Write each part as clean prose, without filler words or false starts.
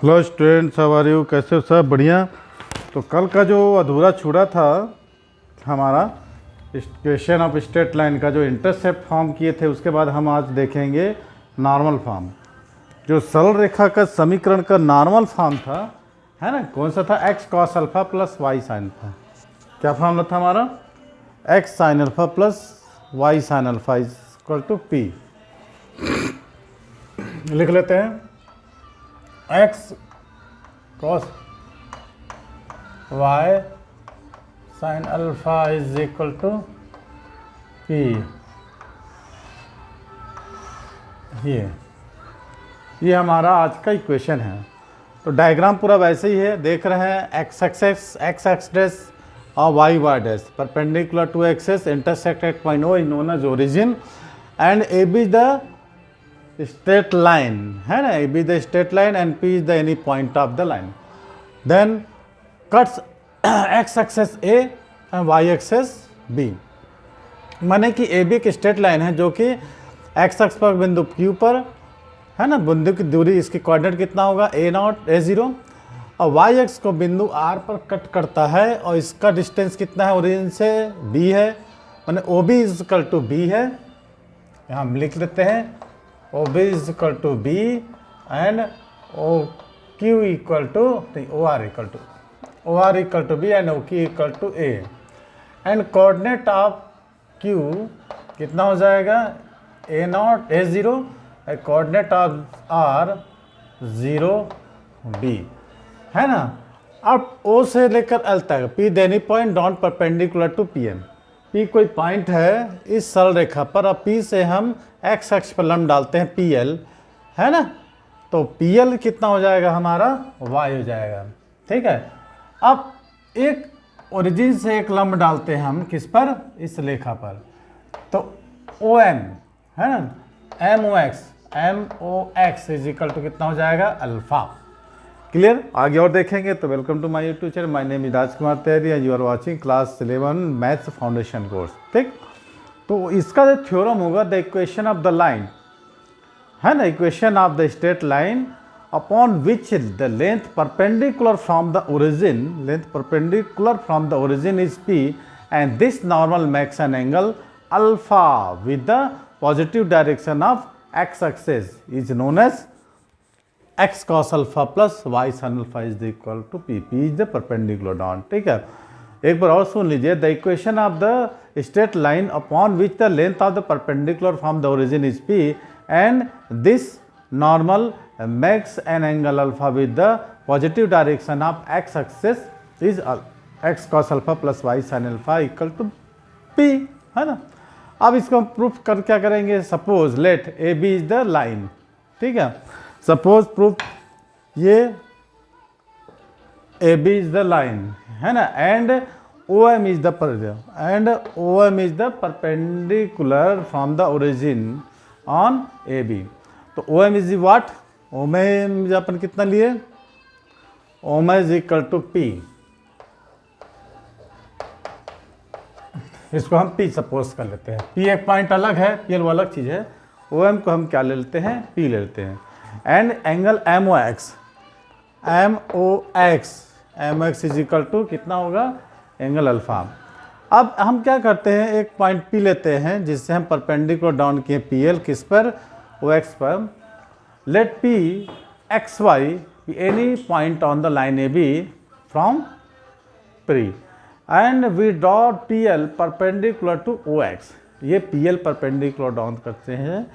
Hello students, how are you? कैसे हो? सब बढ़िया। तो कल का जो अधूरा छूटा था हमारा इक्वेशन ऑफ स्ट्रेट लाइन का जो इंटरसेप्ट फॉर्म किए थे, उसके बाद हम आज देखेंगे नॉर्मल फॉर्म। जो सरल रेखा का समीकरण का नॉर्मल फॉर्म था, है ना, कौन सा था? X cos alpha plus Y sign alpha. क्या फॉर्मूला था हमारा? X sin alpha plus Y sign alpha is equal to p. लिख लेते हैं, x cos y sign alpha is equal to p. ये हमारा आज का इक्वेशन है। तो डायग्राम पूरा वैसे ही है, देख रहे हैं। एक्स एक्स डैश और y y dash perpendicular to axes intersect at point O is known as origin and A B the straight line, है ना, A be the straight line and P is the any point of the line. Then cuts x axis A and y axis B. माने कि A B एक straight line है जो कि x x पर बिंदु Q पर, है ना, बिंदु की दूरी, इसकी कोऑर्डिनेट कितना होगा? A0 और वाई एक्स को बिंदु R पर कट करता है और इसका डिस्टेंस कितना है ओरिजिन से? B है, माने OB is equal to B है। यहाँ हम लिख लेते हैं OB is equal to B and OQ equal to OR equal to B and OQ equal to A and coordinate of Q कितना हो जाएगा? A0 और coordinate of R 0 B, है ना। अब O से लेकर L तक P देनी point drawn perpendicular to PM। P कोई पॉइंट है इस सरल रेखा पर, अब P से हम एक्स एक्स पर लंब डालते हैं PL, है ना। तो PL कितना हो जाएगा हमारा? Y हो जाएगा, ठीक है। अब एक ओरिजिन से एक लंब डालते हैं हम किस पर? इस रेखा पर। तो OM, है ना, MOX इज इक्वल टू कितना हो जाएगा? अल्फा। क्लियर? आगे और देखेंगे। तो welcome to my YouTube channel. My name is Rajkumar Tyagi and you are watching class 11 maths foundation course, ठीक। तो इसका जो थ्योरम होगा, the equation of the line, है ना, equation of the straight line upon which the length perpendicular from the origin is P and this normal makes an angle alpha with the positive direction of x axis is known as x cos alpha plus Y sign alpha is equal to p. P is the perpendicular drawn, ठीक है। एक बार और सुन लीजिए, the equation of the straight line upon which the length of the perpendicular from the origin is P and this normal makes an angle alpha with the positive direction of x axis is x cos alpha plus Y sign alpha equal to P, है ना। अब इसको हम proof कर क्या करेंगे? Suppose let A B is the line, ठीक है। सपोज प्रूफ ये A B is the line, है ना, and O M is the perpendicular from the origin on A B. तो O M is what? O M M अपन कितना लिए? O M is equal to P. इसको हम पी सपोज कर लेते हैं। पी एक पॉइंट अलग है, पी वो अलग चीज़ है। ओ एम को हम क्या ले लेते हैं? पी ले लेते हैं। And angle MOX is equal to कितना होगा? Angle alpha. अब हम क्या करते हैं, एक पॉइंट P लेते हैं जिससे हम परपेंडिकुलर डाउन किए PL किस पर? OX पर। Let P XY any point on the line AB from P and we draw PL perpendicular to OX। ये PL परपेंडिकुलर डाउन करते हैं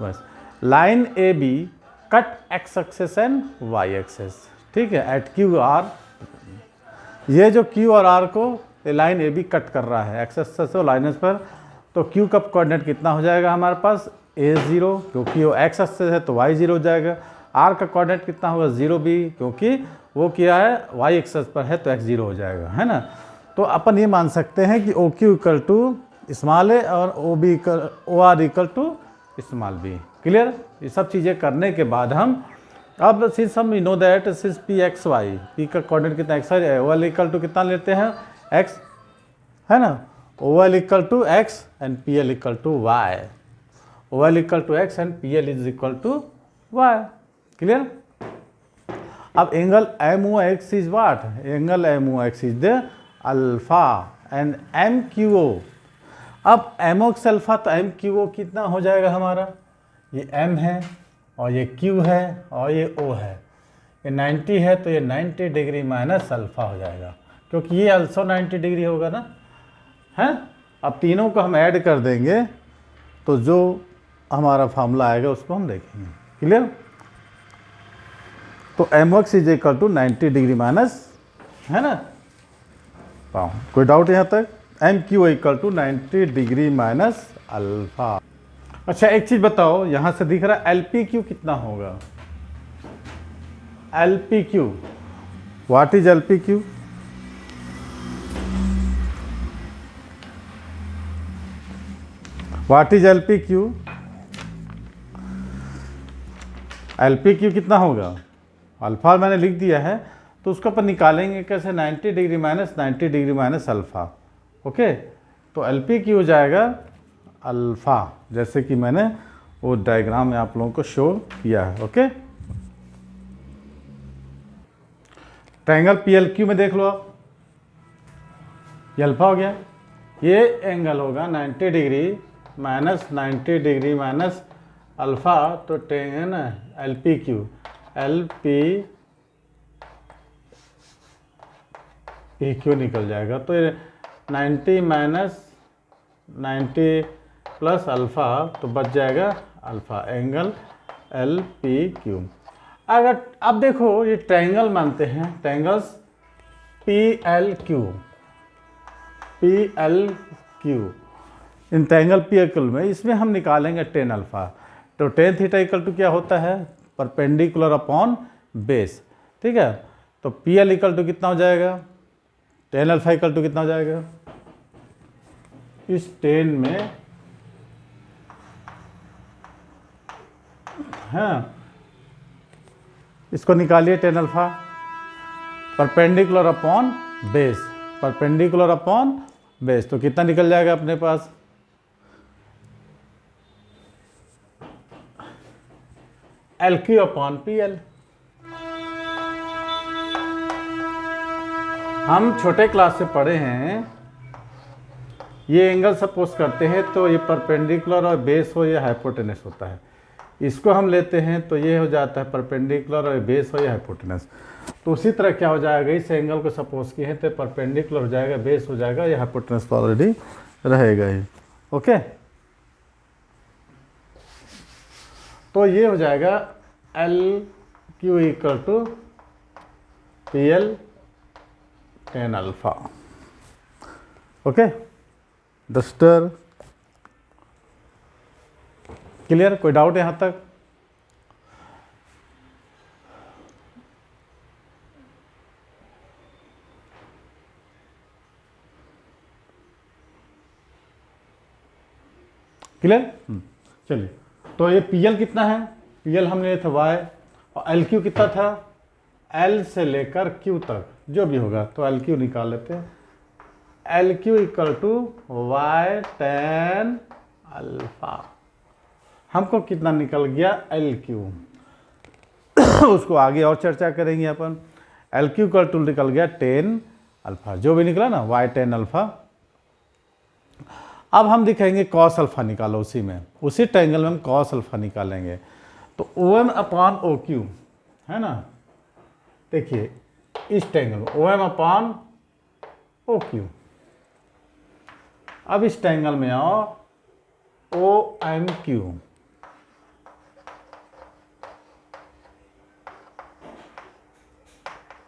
बस। Line AB cut x axes and y axes, ठीक है, eight QR। ये जो Q और R को लाइन AB कट कर रहा है एक्स एक्सेस और लाइनस पर। तो Q का कोऑर्डिनेट कितना हो जाएगा हमारे पास? A0, क्योंकि वो एक्स एक्सेस है तो Y0 हो जाएगा। R का कोऑर्डिनेट कितना होगा? 0B, क्योंकि वो क्या है? Y एक्सेस पर है तो X0 हो जाएगा, है ना। तो अपन ये मान सकते हैं कि OQ equal to small a और OR equal to small b. Clear? ये सब चीज़ें करने के बाद हम अब सिंस हम know that since P X Y, P का कोऑर्डिनेट कितना एक्स है, OL इक्वल टू कितना लेते हैं? X, है ना। OL equal to X and PL equal to Y. OL equal to X and PL is equal to Y. Clear? अब angle MOX is what, angle MOX is the alpha and MQO। अब MOX alpha तो MQO कितना हो जाएगा हमारा, ये M है और ये Q है और ये O है, ये 90 है तो ये 90 डिग्री माइनस अल्फा हो जाएगा, क्योंकि ये अल्सो 90 डिग्री होगा ना, है। अब तीनों को हम ऐड कर देंगे तो जो हमारा फार्मूला आएगा उसको हम देखेंगे। क्लियर? तो MOX is equal to 90 degree minus, है ना, पाओ, कोई डाउट यहाँ तक? MQ equal to 90 degree minus alpha. अच्छा एक चीज़ बताओ, यहाँ से दिख रहा है LPQ कितना होगा? LPQ, what is LPQ? What is LPQ? LPQ कितना होगा? अल्फा मैंने लिख दिया है तो उसको अपन निकालेंगे कैसे, 90 degree minus 90 degree minus alpha. Okay, तो LPQ हो जाएगा अल्फा, जैसे कि मैंने वो डायग्राम में आप लोगों को शो किया है। ओके, ट्रायंगल PLQ में देख लो आप, ये अल्फा हो गया, ये एंगल होगा 90 degree minus 90 degree minus alpha, तो है ना LPQ, LPQ निकल जाएगा, तो ये 90 माइनस 90 प्लस अल्फा, तो बच जाएगा अल्फा, एंगल LPQ। अगर अब देखो ये ट्रायंगल मानते हैं, triangles PLQ, in triangle PLQ में इसमें हम निकालेंगे tan अल्फा, तो tan थीटा इक्वल टू क्या होता है, परपेंडिकुलर अपॉन बेस। ठीक है, तो PL इक्वल टू कितना हो जाएगा, tan अल्फा इक्वल टू कितना हो जाएगा, इस tan में, हाँ इसको निकालिए tan alpha, perpendicular upon base, perpendicular upon base, तो कितना निकल जाएगा अपने पास, LQ अपॉन PL। हम छोटे क्लास से पढ़े हैं, ये एंगल सपोज करते हैं तो ये परपेंडिकुलर और बेस हो या हाइपोटेनस होता है, इसको हम लेते हैं तो ये हो जाता है परपेंडिकुलर और बेस हो या हाइपोटेनस। तो उसी तरह क्या हो जाएगा, इस एंगल को सपोज किए हैं तो परपेंडिकुलर हो जाएगा, बेस हो जाएगा, या हाइपोटेनस तो ऑलरेडी रहेगा ही। ओके, तो ये हो जाएगा LQ equal to PL tan alpha. Okay, duster clear? कोई डाउट यहाँ तक? क्लियर? चलिए, तो ये PL कितना है, PL हमने था y, और LQ कितना था, L से लेकर Q तक जो भी होगा, तो LQ निकाल लेते हैं। LQ equal to y tan alpha, हमको कितना निकल गया LQ, उसको आगे और चर्चा करेंगे अपन। LQ इक्वल टू निकल गया tan अल्फा, जो भी निकला ना y tan अल्फा। अब हम दिखाएंगे cos अल्फा निकालो, उसी में, उसी ट्रायंगल में हम cos अल्फा निकालेंगे, तो OM अपॉन OQ है ना, देखिए इस ट्रायंगल में OM अपॉन OQ। अब इस ट्रायंगल में आओ OMQ,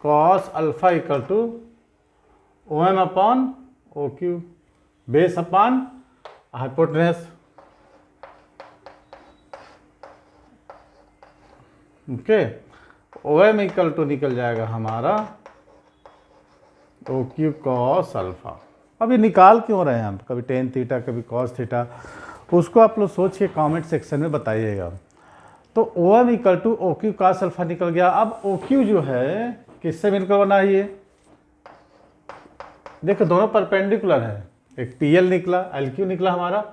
cos alpha equal to OM upon OQ, base upon hypotenuse. Okay, OM equal to निकल जाएगा हमारा OQ cos अल्फा। अभी निकाल क्यों रहे हैं हम, कभी tan थीटा कभी cos थीटा, उसको आप लोग सोच के कमेंट सेक्शन में बताइएगा। तो OM equal to OQ cos alpha निकल गया। अब OQ जो है किससे मिलकर बना है, ये देखो दोनों परपेंडिकुलर है, एक PL निकला, LQ निकला हमारा,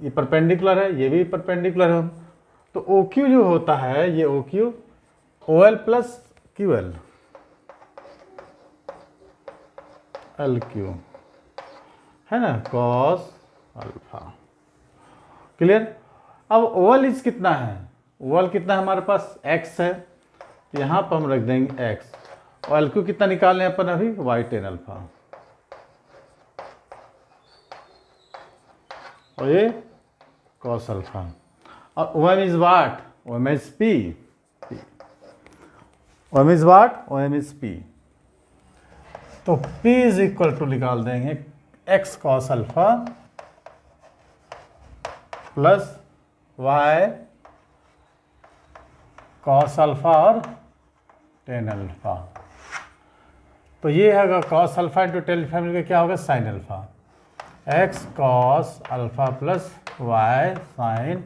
ये परपेंडिकुलर है, ये भी परपेंडिकुलर है। तो OQ जो होता है, ये OQ OL plus Q L, L Q है ना, कॉस अल्फा। क्लियर। अब ओवल इज कितना है, ओवल कितना है हमारे पास, एक्स है, यहाँ पर हम रख देंगे एक्स, और एल क्यू कितना निकालने अपन अभी, वाई टेन अल्फा, और ये कॉस अल्फा। और O M is what, O M is p, O M is what, O M is p. तो P इज इक्वल टू निकाल देंगे x cos alpha plus y cos alpha और tan alpha. तो ये है cos alpha into tan alpha मिलकर क्या होगा, sin alpha, x cos alpha plus Y sign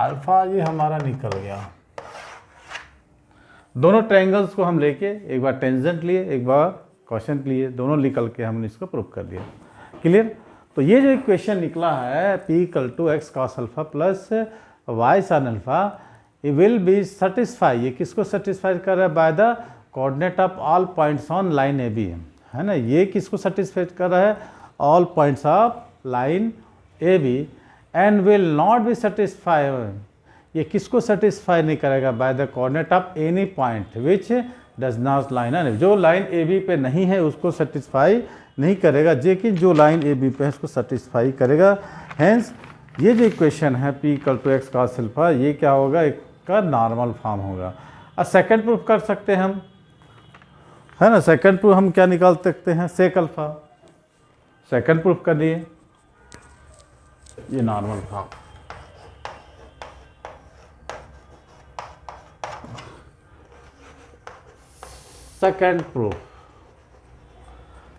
alpha. ये हमारा निकल गया। दोनों ट्रायंगल्स को हम लेके एक बार टेंजेंट लिए, एक बार क्वेश्चन लिए, दोनों निकल के हमने इसको प्रूव कर दिया। क्लियर। तो ये जो इक्वेशन निकला है P equal to x cos alpha plus Y sign alpha, ये विल बी सेटिस्फाई, ये किसको सेटिस्फाई कर रहा है, by the coordinate of all points on line A B, है ना। ये किसको सेटिस्फाई कर रहा है, all points of line A B, and will not be satisfy, ये किसको सेटिस्फाई नहीं करेगा, by the coordinate of any point which does not line, जो लाइन ए बी पे नहीं है उसको सेटिस्फाई नहीं करेगा, लेकिन जो लाइन ए बी पे है उसको सेटिस्फाई करेगा। हेंस ये जो इक्वेशन है P equal to x cos alpha, ये क्या होगा, एक का नॉर्मल फॉर्म होगा। अब सेकंड प्रूफ कर सकते हैं हम, है ना। सेकंड प्रूफ हम क्या निकाल सकते हैं, सेक अल्फा, सेकंड प्रूफ कर लिए, ये नॉर्मल फॉर्म। Second proof.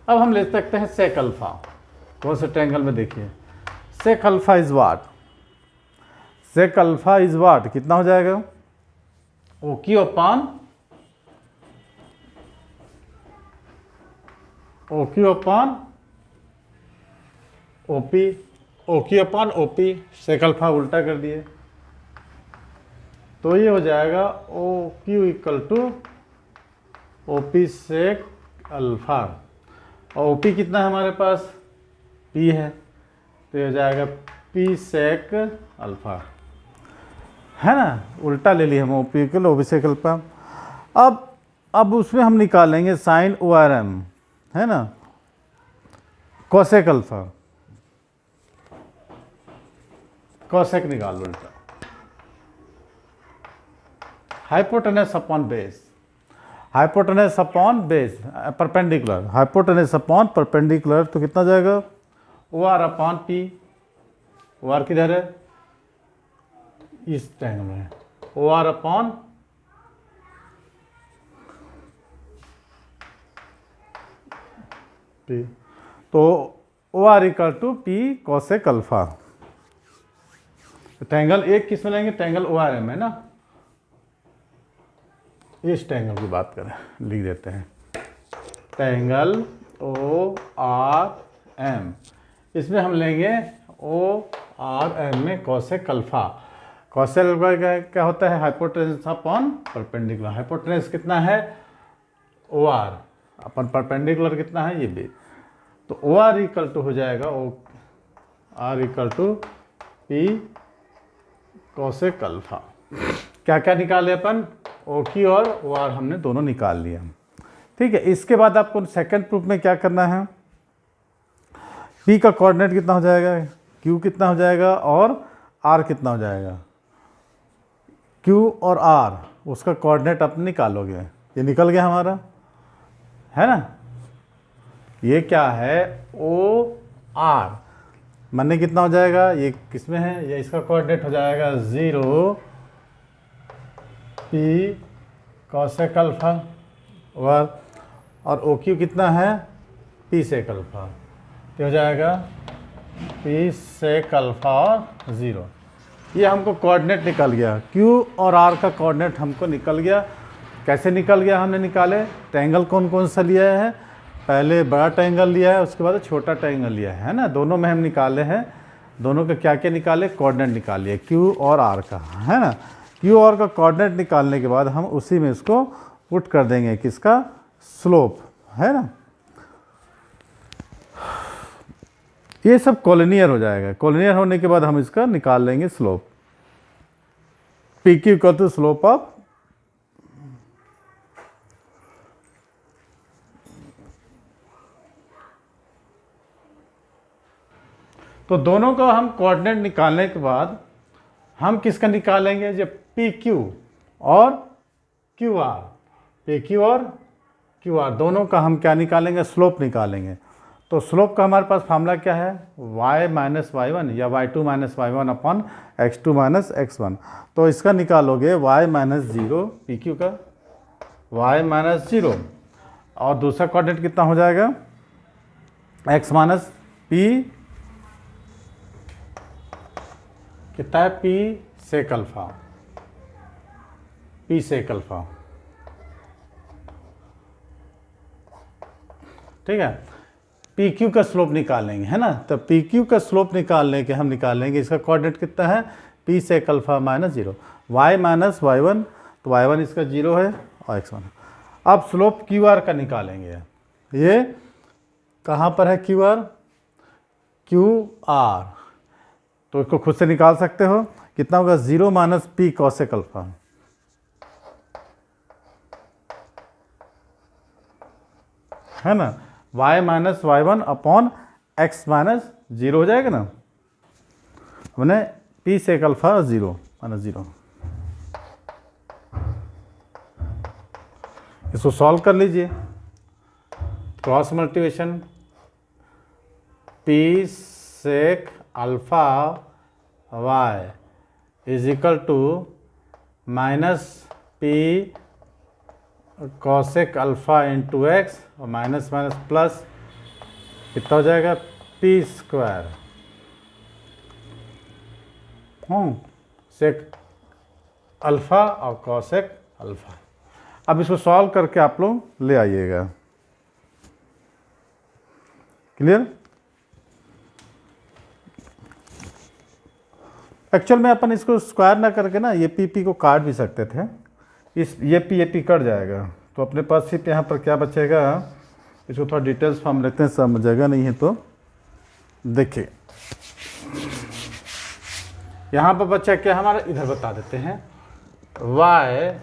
अब हम ले सकते हैं सेक अल्फा, कौन से ट्रायंगल में, देखिए sec alpha is what, sec alpha is what कितना हो जाएगा, O Q upon O Q upon OP, O Q upon OP, sec alpha उल्टा कर दिए, तो ये हो जाएगा O Q equal to OP sec alpha, और ओपी कितना है हमारे पास, पी है, तो ये हो जाएगा पी सेक अल्फा, है ना। उल्टा ले लिया हम, ओपी के ओपी सेक अल्फा। अब उसमें हम निकालेंगे साइन ओ आर एम, है ना, कोसेक अल्फा, कोसेक निकाल लो उल्टा, hypotenuse upon base, hypotenuse upon base perpendicular, hypotenuse upon perpendicular, तो कितना जाएगा, O R upon p, O R किधर है, इस ट्रायंगल में, ओ आर अपॉन पी, तो O R equal to p cosec alpha. Triangle एक किस में लेंगे, ट्रायंगल ओ आर एम है ना, इस ट्रायंगल की बात करें, लिख देते हैं ट्रायंगल ओ आर एम, इसमें हम लेंगे ओ आर एम में कोसेक अल्फा। कोसेक अल्फा क्या होता है, हाइपोटेनस अपॉन परपेंडिकुलर, हाइपोटेनस कितना है ओ आर, अपन परपेंडिकुलर कितना है ये भी, तो ओ आर इक्वल टू हो जाएगा O R equal to p cosec alpha. क्या क्या निकाले अपन, ओ क्यू और ओ आर हमने दोनों निकाल लिया, ठीक है। इसके बाद आपको सेकंड प्रूफ में क्या करना है, पी का कोऑर्डिनेट कितना हो जाएगा, क्यू कितना हो जाएगा और आर कितना हो जाएगा, क्यू और आर उसका कोऑर्डिनेट आप निकालोगे, ये निकल गया हमारा, है ना। ये क्या है, ओ आर माने कितना हो जाएगा, ये किस में है, ये इसका कोऑर्डिनेट हो जाएगा 0 पी कोसेक अल्फा, और ओ क्यू कितना है, पी सेक अल्फा, तो हो जाएगा पी सेक अल्फा और 0। ये हमको कोऑर्डिनेट निकल गया, क्यू और आर का कोऑर्डिनेट हमको निकल गया। कैसे निकल गया, हमने निकाले, ट्रायंगल कौन कौन सा लिया है, पहले बड़ा ट्रायंगल लिया है, उसके बाद छोटा ट्रायंगल लिया है ना, दोनों में हम निकाले हैं, दोनों का क्या क्या निकाले, कोऑर्डिनेट निकाल लिए क्यू और आर का, है ना। क्यू आर का कोऑर्डिनेट निकालने के बाद हम उसी में इसको पुट कर देंगे किसका, स्लोप, है ना। ये सब कॉलिनियर हो जाएगा। कॉलिनियर होने के बाद हम इसका निकाल लेंगे slope, P Q equal to slope of तो दोनों का हम कोऑर्डिनेट निकालने के बाद हम किसका निकालेंगे, जब पी क्यू और क्यू आर, पी क्यू और क्यू आर दोनों का हम क्या निकालेंगे, स्लोप निकालेंगे। तो स्लोप का हमारे पास फार्मूला क्या है, y माइनस वाई वन या y2 minus y one upon x2 minus x1। तो इसका निकालोगे y minus zero, P Q का y माइनस जीरो, और दूसरा कोऑर्डिनेट कितना हो जाएगा, x माइनस पी, कितना है, p sec alpha, p sec alpha, ठीक है। पी क्यू का स्लोप निकालेंगे, है ना। तो पी क्यू का स्लोप निकालने के हम निकालेंगे, इसका कोऑर्डिनेट कितना है, p sec alpha minus zero, y minus y one, तो वाई वन इसका जीरो है और एक्स वन। अब स्लोप क्यू आर का निकालेंगे, ये कहाँ पर है क्यू आर, क्यू आर, तो इसको खुद से निकाल सकते हो, कितना होगा, zero minus p cosec alpha, है ना, y minus y one upon x minus zero हो जाएगा ना, हमने p sec alpha zero minus zero. इसको सॉल्व कर लीजिए, cross multiplication, p sec alpha y is equal to minus p cosec alpha into x और माइनस माइनस प्लस, कितना हो जाएगा, पी स्क्वायर सेक अल्फा और कॉसेक अल्फा। अब इसको सॉल्व करके आप लोग ले आइएगा, क्लियर। एक्चुअल में अपन इसको स्क्वायर ना करके ना ये पी को काट भी सकते थे, इस ये पी कट जाएगा, तो अपने पास सिर्फ यहाँ पर क्या बचेगा, इसको थोड़ा डिटेल्स फॉर्म लेते हैं, सब जगह नहीं है तो देखिए, यहाँ पर बचा क्या हमारा, इधर बता देते हैं, y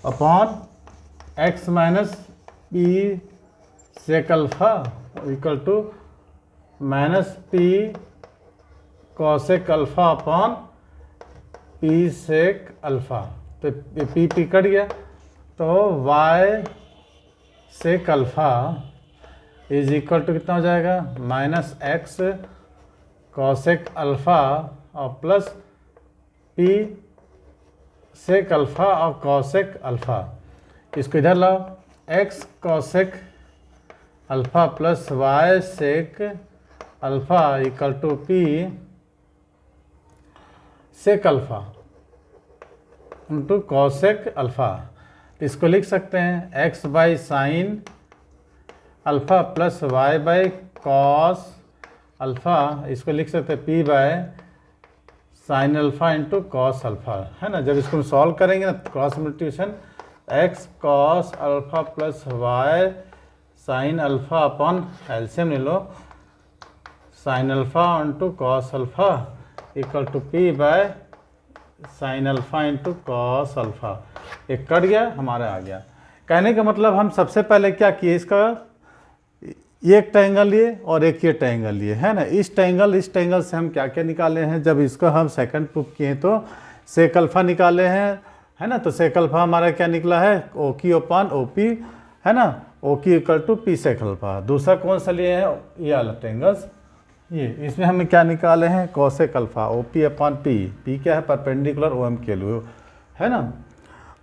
upon x minus p sec alpha equal to minus p cosec alpha upon p sec alpha. तो पी कट गया, तो y sec alpha is equal to कितना हो जाएगा, माइनस एक्स कॉसेक अल्फा और प्लस पी सेक अल्फा और cosec alpha. इसको इधर लाओ, x cosec alpha plus y sec alpha equal to p sec alpha into cosec alpha. इसको लिख सकते हैं x by sine alpha plus Y by cos alpha, इसको लिख सकते हैं P by sine alpha into cos alpha, है ना। जब इसको सॉल्व करेंगे ना, cross multiplication, X cos alpha plus Y sign alpha upon LCM ले लो, sine alpha into cos alpha equal to P by sine alpha into cos alpha. एक cut गया, हमारा आ गया। कहने का मतलब हम सबसे पहले क्या किए, इसका ये एक ट्रायंगल लिए और एक ये ट्रायंगल लिए, है ना। इस ट्रायंगल से हम क्या क्या निकाले हैं, जब इसका हम सेकंड प्रूफ किए तो सेक अल्फा निकाले हैं, है ना। तो सेक अल्फा हमारा क्या निकला है, O Q upon O P, है ना, O Q equal to p sec alpha. दूसरा कौन सा लिए हैं, ये वाला ट्रायंगल्स, ये इसमें हमें क्या निकाले हैं, cosec alpha, O P upon p, p क्या है, परपेंडिकुलर ओ एम के लिए, है ना।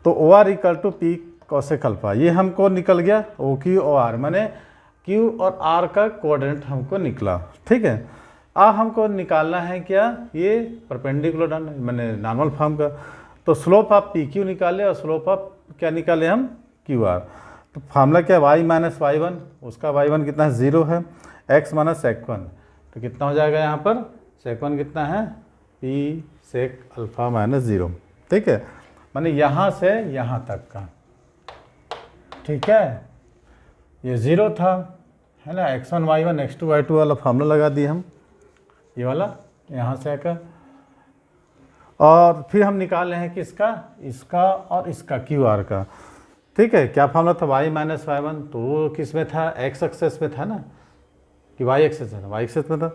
तो O R equal to p cosec alpha, ये हमको निकल गया ओ क्यू ओ आर, मैंने क्यू और आर का कोऑर्डिनेट हमको निकला, ठीक है। अब हमको निकालना है क्या, ये परपेंडिकुलर मैंने नॉर्मल फॉर्म का, तो स्लोप आप पी क्यू निकाले और स्लोप आप क्या निकाले हम, क्यू आर। तो फार्मूला क्या है, वाई माइनस वाई वन, उसका वाई वन कितना है, जीरो है, एक्स माइनस सेक वन, तो कितना हो जाएगा यहाँ पर, सेक वन कितना है, p sec alpha minus zero, ठीक है। माने यहाँ से यहाँ तक का, ठीक है। ये 0 था, है ना, x1 y1 x2 y2 वाला फार्मूला लगा दिए हम, ये वाला यहाँ से आकर। और फिर हम निकाल रहे हैं किसका, इसका और इसका QR का, ठीक है। क्या फार्मूला था, y माइनस y1, तो वो किस में था, x एक्सेस में था ना, कि y एक्सेस में था, y एक्सेस में था।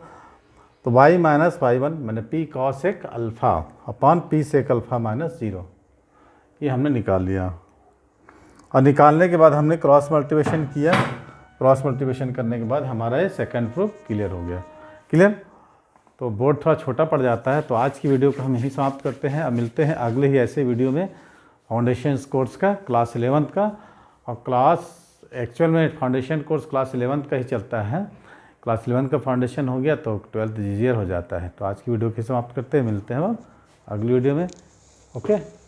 तो y माइनस y1 मैंने p cos एक अल्फ़ा अपॉन p सेक अल्फ़ा माइनस 0, ये हमने निकाल लिया। और निकालने के बाद हमने क्रॉस मल्टीप्लिकेशन किया, क्रॉस मल्टीप्लिकेशन करने के बाद हमारा ये सेकंड प्रूफ क्लियर हो गया। क्लियर। तो बोर्ड थोड़ा छोटा पड़ जाता है, तो आज की वीडियो को हम यहीं समाप्त करते हैं। अब मिलते हैं अगले ही ऐसे वीडियो में फाउंडेशन कोर्स का, क्लास 11th का। और क्लास एक्चुअल में फाउंडेशन कोर्स क्लास 11th का ही चलता है, क्लास 11 का फाउंडेशन हो गया तो 12th ईजियर हो जाता है। तो आज की वीडियो को समाप्त करते हैं, मिलते हैं अब अगली वीडियो में। ओके।